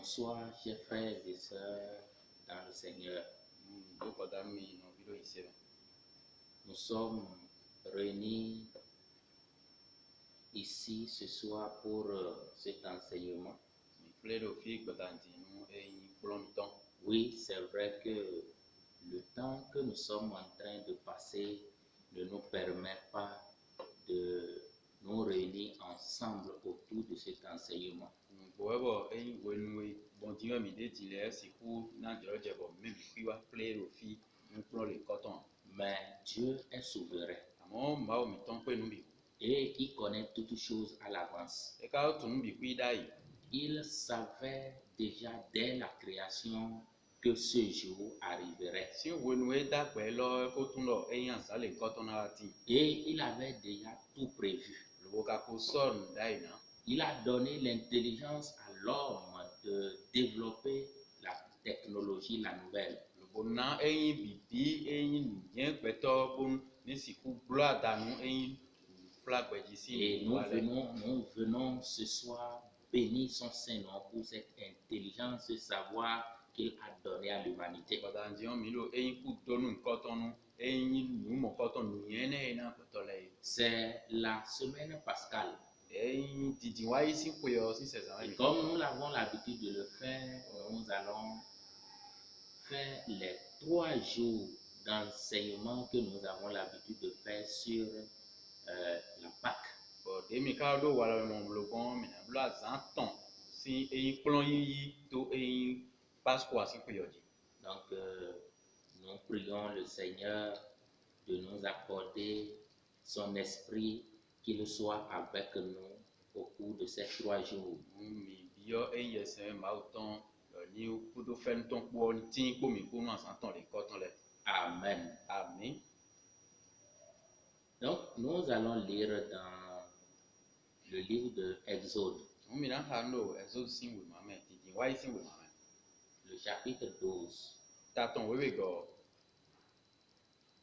Bonsoir, chers frères et sœurs dans le Seigneur. Nous sommes réunis ici ce soir pour cet enseignement. Oui, c'est vrai que le temps que nous sommes en train de passer ne nous permet pas de nous réunir ensemble autour de cet enseignement. Mais Dieu est souverain et il connaît toutes choses à l'avance. Il savait déjà dès la création que ce jour arriverait. Et il avait déjà tout prévu. Il a donné l'intelligence à l'homme de développer la technologie, la nouvelle. Et nous venons ce soir bénir son Saint-Nom pour cette intelligence de savoir qu'il a donné à l'humanité. C'est la semaine pascale. Et comme nous avons l'habitude de le faire, nous allons faire les 3 jours d'enseignement que nous avons l'habitude de faire sur la Pâque. Donc, nous prions le Seigneur de nous accorder son esprit, qu'il soit avec nous au cours de ces 3 jours. Amen. Amen. Donc, nous allons lire dans le livre de Exode, le chapitre 12.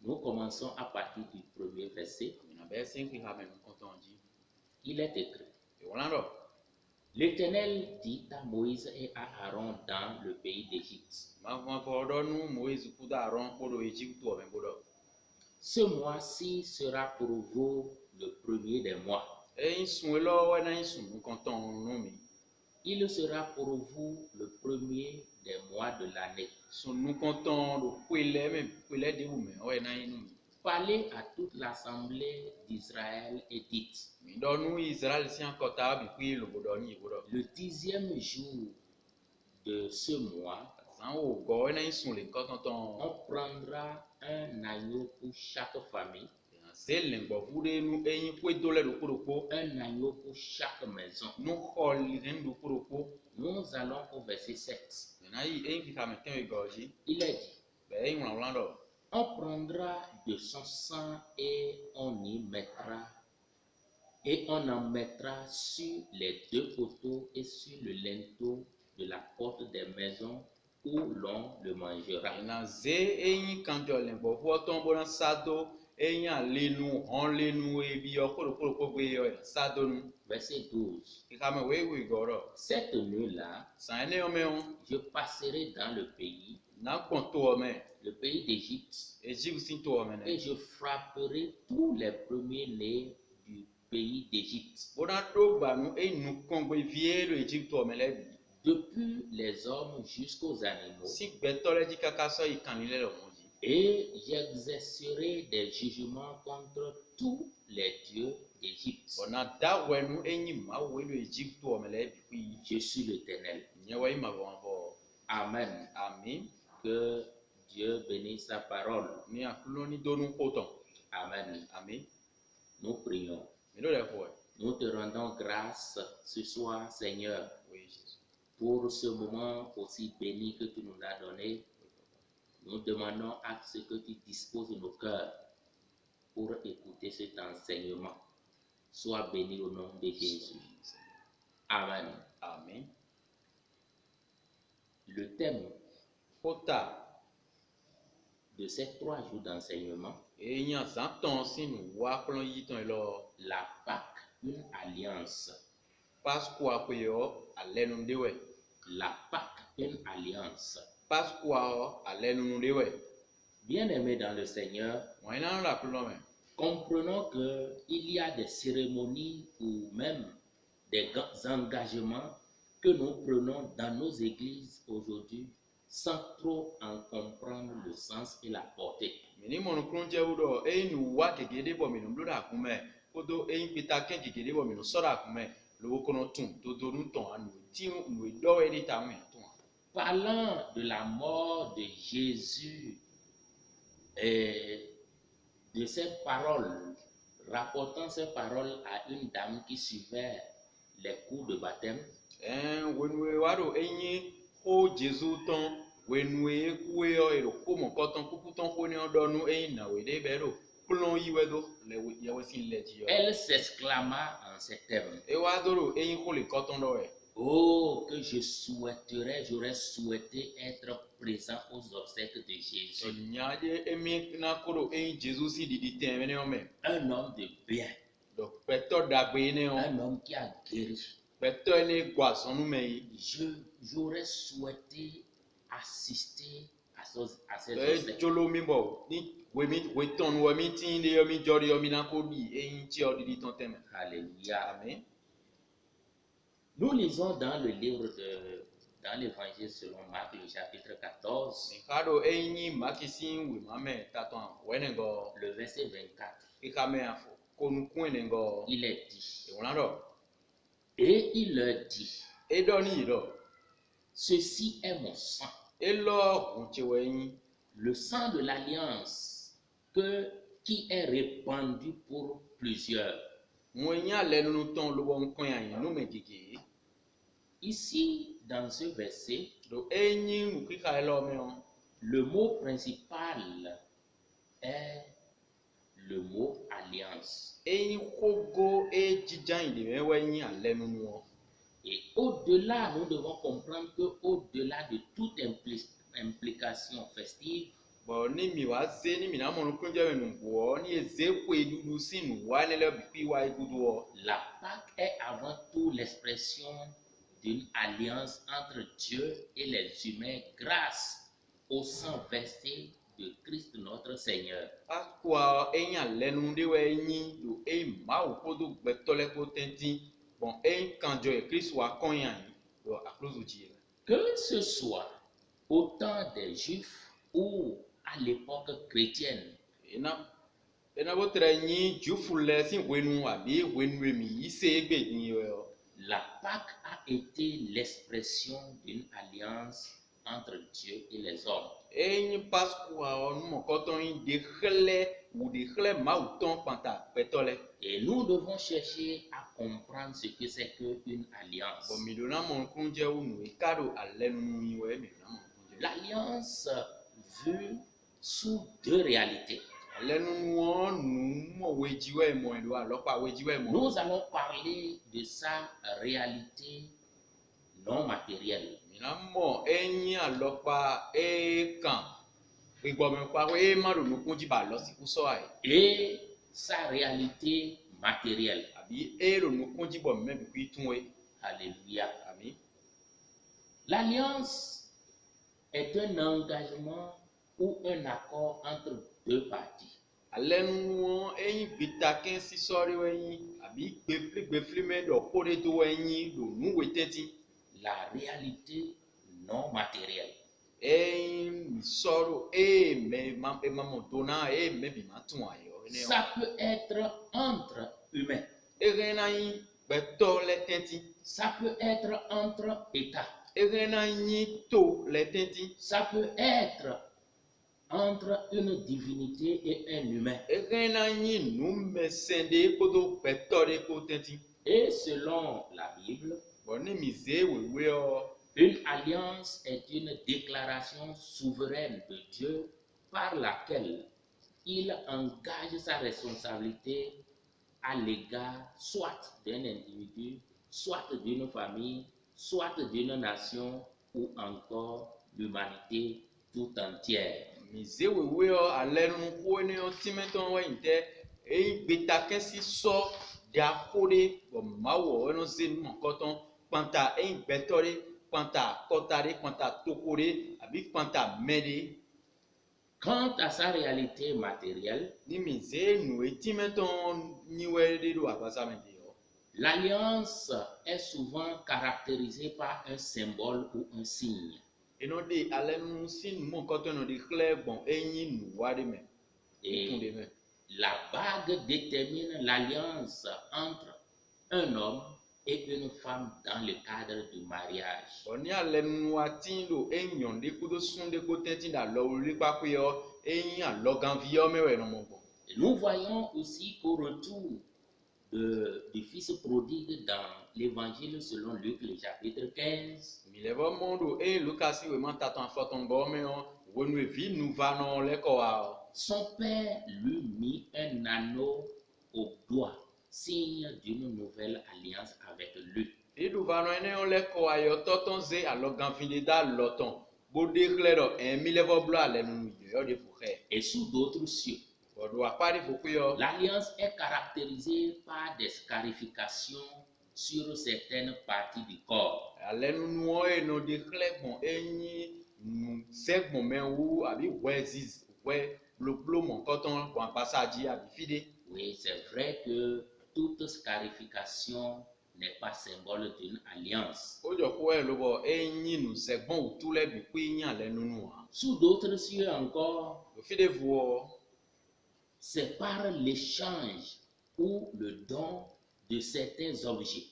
Nous commençons à partir du premier verset. Il est écrit: L'Éternel dit à Moïse et à Aaron dans le pays d'Égypte: Ce mois-ci sera pour vous le premier des mois. Il sera pour vous le premier des mois de l'année. Parlez à toute l'assemblée d'Israël et dites: Le 10e jour de ce mois, on prendra un agneau pour chaque famille, un agneau pour chaque maison. Nous allons au verset 7. Il est dit: On prendra de son sang et on en mettra sur les 2 poteaux et sur le linteau de la porte des maisons où l'on le mangera. Verset 12. Cette nuit-là, je passerai dans le pays d'Égypte, et je frapperai tous les premiers-nés du pays d'Égypte, depuis les hommes jusqu'aux animaux, et j'exercerai des jugements contre tous les dieux d'Égypte. Je suis l'Éternel. Amen. Amen. Que Dieu bénisse sa parole. Amen. Amen. Nous prions. Nous te rendons grâce ce soir, Seigneur, pour ce moment aussi béni que tu nous as donné. Nous demandons à ce que tu disposes nos cœurs pour écouter cet enseignement. Sois béni au nom de Jésus. Amen. Amen. Le thème de ces 3 jours d'enseignement: la Pâque, une alliance. La Pâque, une alliance. Bien-aimés dans le Seigneur, comprenons qu'il y a des cérémonies ou même des engagements que nous prenons dans nos églises aujourd'hui sans trop en comprendre le sens et la portée. Parlant de la mort de Jésus et de ces paroles, rapportant ces paroles à une dame qui suivait les cours de baptême, elle s'exclama en ces termes: oh, que j'aurais souhaité être présent aux obsèques de Jésus. Un homme de bien, un homme qui a guéri. J'aurais souhaité assister à ces obsèques. Alléluia. Amen. Nous lisons dans le livre dans l'évangile selon Marc, le chapitre 14, le verset 24. Il est dit, et il leur dit, ceci est mon sang, le sang de l'alliance qui est répandu pour plusieurs. Ici, dans ce verset, le mot principal est le mot alliance. Et au-delà, nous devons comprendre qu'au-delà de toute implication festive, la Pâque est avant tout l'expression d'une alliance entre Dieu et les humains grâce au sang versé de Christ notre Seigneur. Que ce soit au temps des Juifs ou à l'époque chrétienne, la Pâque a été l'expression d'une alliance entre Dieu et les hommes. Et nous devons chercher à comprendre ce que c'est qu'une alliance. L'alliance vue sous deux réalités. Nous allons parler de sa réalité non matérielle et sa réalité matérielle. Alléluia. L'alliance est un engagement ou un accord entre deux parties. La réalité non matérielle. Ça peut être entre humains. Ça peut être entre États. Ça peut être entre une divinité et un humain. Et selon la Bible, une alliance est une déclaration souveraine de Dieu par laquelle il engage sa responsabilité à l'égard soit d'un individu, soit d'une famille, soit d'une nation ou encore l'humanité tout entière. Quant à sa réalité matérielle, l'alliance est souvent caractérisée par un symbole ou un signe. Et la bague détermine l'alliance entre un homme et une femme dans le cadre du mariage. Et nous voyons aussi qu'au retour du fils prodigue dans l'évangile selon Luc, le chapitre 15, son père lui mit un anneau au doigt, signe d'une nouvelle alliance avec lui. Et sous d'autres cieux, l'alliance est caractérisée par des scarifications sur certaines parties du corps. Oui, c'est vrai que toute scarification n'est pas symbole d'une alliance. Sous d'autres cieux encore, c'est par l'échange ou le don de certains objets.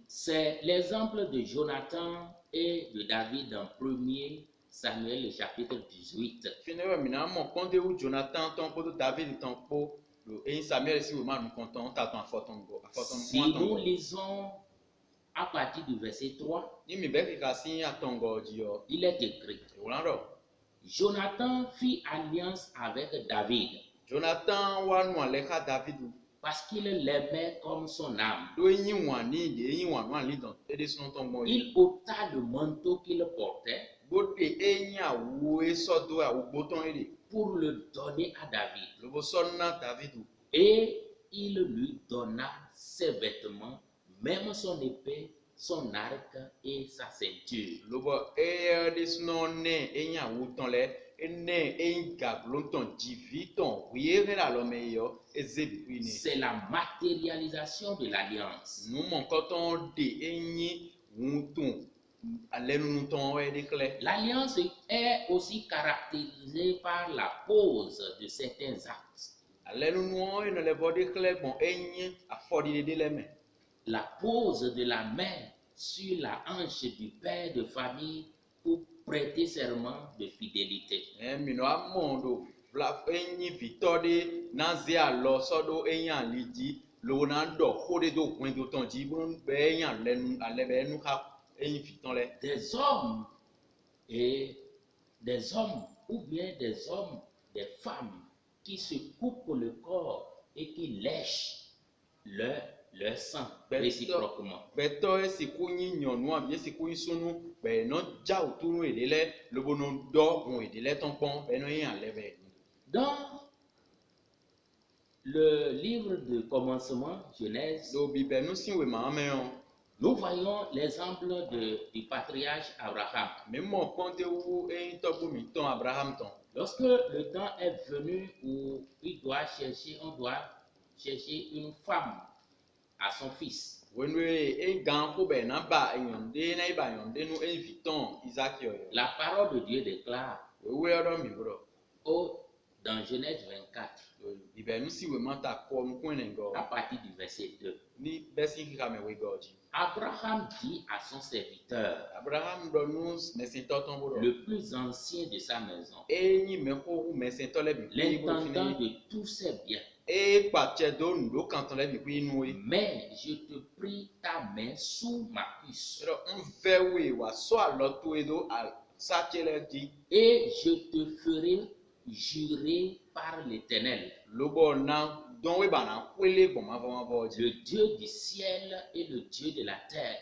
C'est l'exemple de Jonathan et de David dans 1er Samuel, le chapitre 18. Si nous lisons à partir du verset 3, il est écrit: Jonathan fit alliance avec David parce qu'il l'aimait comme son âme. Il ôta le manteau qu'il portait pour le donner à David. Et il lui donna ses vêtements, même son épée, son arc et sa ceinture. C'est la matérialisation de l'alliance. L'alliance est aussi caractérisée par la pose de certains actes. La pose de la main sur la hanche du père de famille pour prêter serment de fidélité. Des hommes ou bien des hommes, des femmes qui se coupent le corps et qui lèchent leur sang réciproquement. Dans le livre de commencement, Genèse, nous voyons l'exemple du patriarche Abraham. Lorsque le temps est venu où on doit chercher une femme à son fils, la parole de Dieu déclare dans Genèse 24, à partir du verset 2, Abraham dit à son serviteur, le plus ancien de sa maison, l'intendant de tous ses biens, mais je te prie ta main sous ma cuisse, et je te ferai jurer par l'Éternel, le Dieu du ciel et le Dieu de la terre,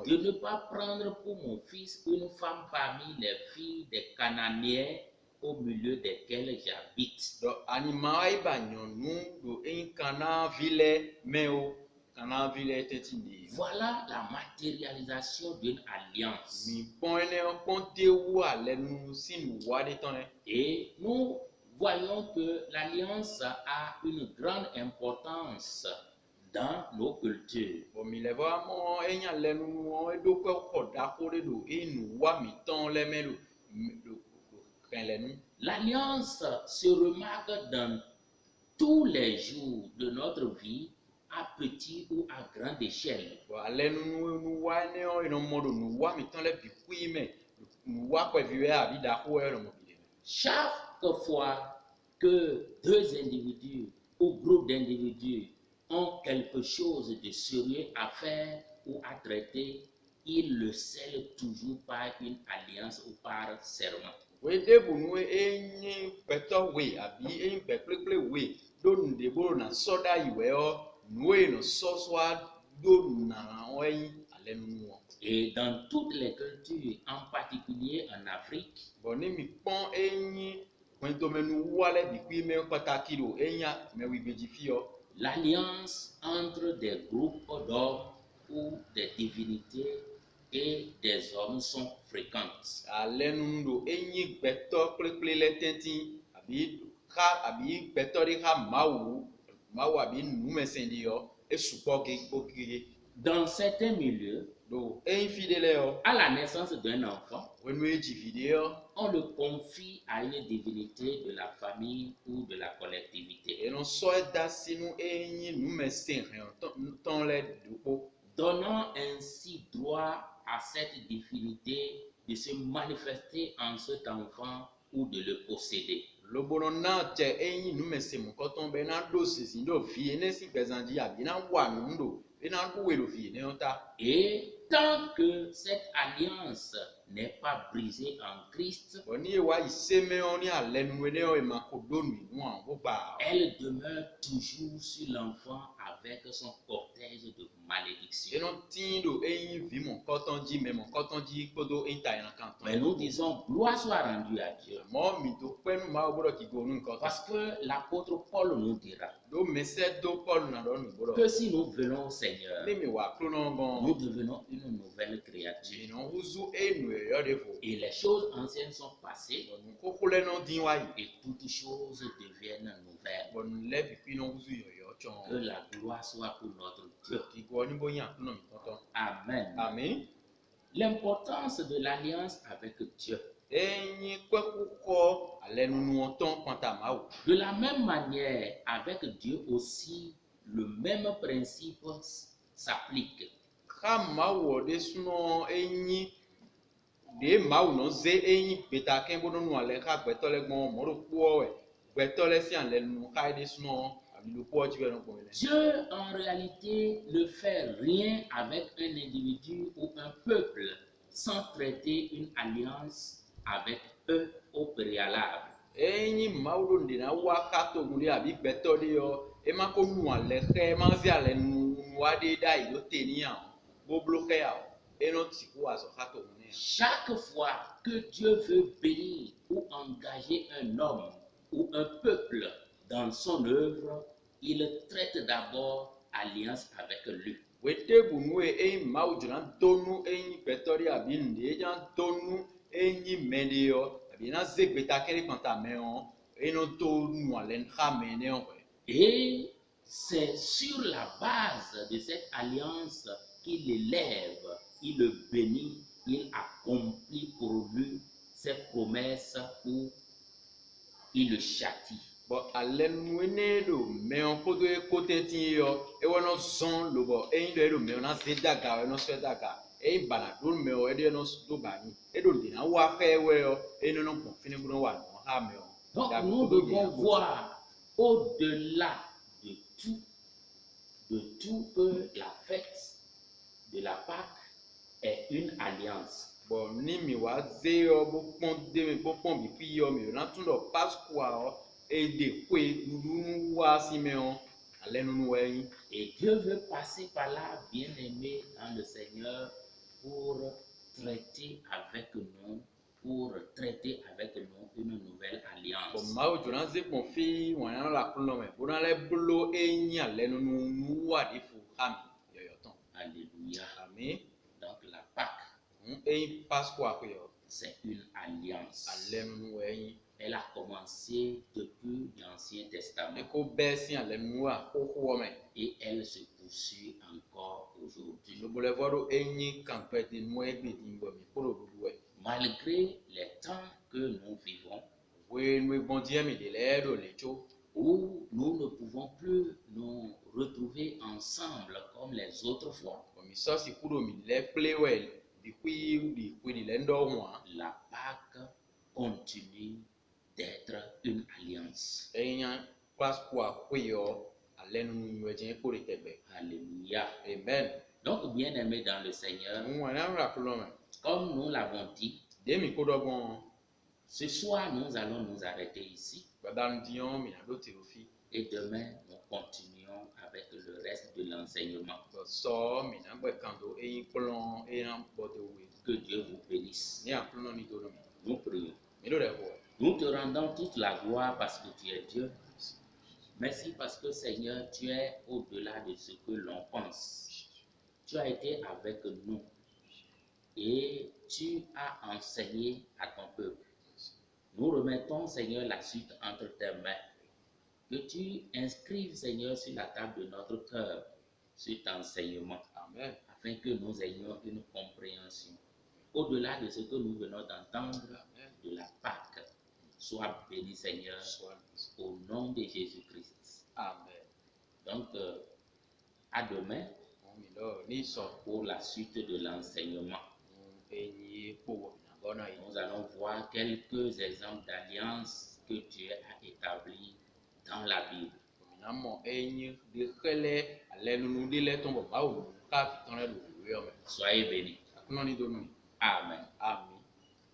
de ne pas prendre pour mon fils une femme parmi les filles des Cananéens, au milieu desquels j'habite. Donc, anima iba nyonu do inkana vile meo kana vile tetindi. Voilà la matérialisation d'une alliance. Mi poine konte wa le nu sin wa de tonne. Et nous voyons que l'alliance a une grande importance dans nos cultures. Bon, mi le va mo enya le nu o do ko da ko de do inu wa mi ton le me do kan le nu. L'alliance se remarque dans tous les jours de notre vie, à petite ou à grande échelle. Bon, le nu wa ne o ino mo do nu wa mi ton le bi kui me nu wa ko viwe abi da ko e lo mo bi. Chaque fois que deux individus ou groupes d'individus ont quelque chose de sérieux à faire ou à traiter, ils le scellent toujours par une alliance ou par serment. We de bunu enyi peto we abi enyi peple we do nde boro na soda iwe o nuwe no soswa do na o enyi ale nu o. Et dans toutes les cultures, en particulier en Afrique, Bon ni mi pon enyi kwento menu wale bi kwi me pataki do enya me wi beji fi o. l'alliance entre des groupes d'hommes ou des divinités et des hommes sont fréquentes. Ale nu do enyi gbeto pleple le tenti abi gbeto de ha mawu abi nu mesendi o esupo ge gbogire. Dans certains milieux, Do infidèle o. à la naissance d'un enfant, On on le confie à une divinité de la famille ou de la collectivité, donnant ainsi droit à cette divinité de se manifester en cet enfant ou de le posséder. Et tant que cette alliance n'est pas brisée en Christ, elle demeure toujours sur l'enfant avec son cortège de malédictions. Mais nous disons gloire soit rendue à Dieu. Parce que l'apôtre Paul nous dira que si nous venons au Seigneur, nous devenons une nouvelle créature. Et les choses anciennes sont passées et toutes choses deviennent nouvelles. Que la gloire soit pour notre Dieu. Amen. Amen. L'importance de l'alliance avec Dieu. De la même manière, avec Dieu aussi, le même principe s'applique. Dieu en réalité ne fait rien avec un individu ou un peuple sans traiter une alliance avec eux au préalable. Chaque fois que Dieu veut bénir ou engager un homme ou un peuple dans son œuvre, il traite d'abord alliance avec lui. Et c'est sur la base de cette alliance qu'il l'élève, il le bénit, il accomplit pour lui ses promesses ou il le châtie. Donc nous devons voir au-delà de tout que la fête de la Pâque est une alliance. Et Dieu veut passer par là, bien-aimé dans le Seigneur, pour traiter avec nous pour traiter avec nous une nouvelle alliance. Alléluia. Amen. Donc la Pâque, c'est une alliance. Elle a commencé depuis l'Ancien Testament. Et elle se poursuit encore aujourd'hui. Malgré les temps que nous vivons, où nous ne pouvons plus nous retrouver ensemble comme les autres fois, la Pâque continue d'être une alliance. Alléluia. Amen. Donc, bien-aimés dans le Seigneur, comme nous l'avons dit, ce soir nous allons nous arrêter ici. Et demain, nous continuons avec le reste de l'enseignement. Que Dieu vous bénisse. Nous prions. Nous te rendons toute la gloire parce que tu es Dieu. Merci parce que Seigneur, tu es au-delà de ce que l'on pense. Tu as été avec nous et tu as enseigné à ton peuple. Nous remettons, Seigneur, la suite entre tes mains. Que tu inscrives, Seigneur, sur la table de notre cœur cet enseignement. Amen. Afin que nous ayons une compréhension. Au-delà de ce que nous venons d'entendre de la Pâque. Sois béni, Seigneur, au nom de Jésus-Christ. Amen. Donc, à demain pour la suite de l'enseignement. Nous allons voir quelques exemples d'alliances que Dieu a établies dans la Bible. Soyez bénis. Amen. Amen. Amen.